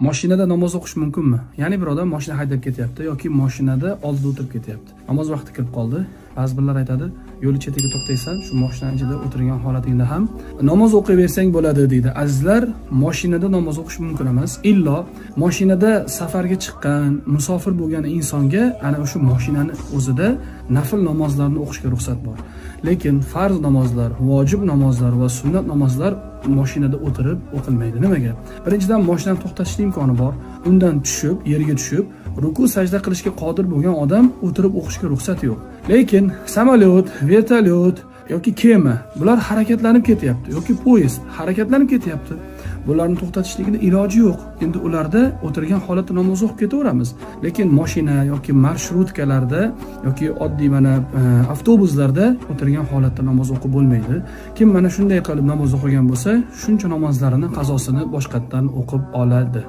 Mashinada namoz o'qish mumkinmi? Ya'ni bir odam mashina haydab ketyapti yoki mashinada oldida o'tirib ketyapti. Namoz vaqti kirib qoldi. Ba'zi birlar aytadi, yo'l chetiga to'xtaysan, shu mashina ichida o'tirgan holatingda ham namoz o'qiyversang bo'ladi deydi. Azizlar, mashinada namoz o'qish mumkin emas. Illo mashinada safarga chiqqan, musofir bo'lgan insonga ana o'sha mashinani o'zida nafl namozlarni o'qishga ruxsat bor. Lekin farz namozlar, vojib namozlar va sunnat namozlar mashinada o'tirib o'qilmaydi. Nimaga? Birinchidan mashinani to'xtatishning imkoni bor. Undan tushib, yerga tushib, ruku sajda qilishga qodir bo'lgan odam o'tirib o'qishga ruxsat yo'q. Lekin samolyot, vertolyot yoki kema bular harakatlanib ketyapti yoki poyezd harakatlanib ketyapti. Bularni to'xtatishlikning iloji yo'q. Endi ularda o'tirgan holatda namoz o'qib ketaveramiz. Lekin mashina yoki marshrutkalarda yoki oddiy mana avtobuslarda o'tirgan holatda namoz o'qib bo'lmaydi. Kim mana shunday qilib namoz o'qigan bo'lsa, shuncha namozlarini qazosini boshqatdan o'qib oladi.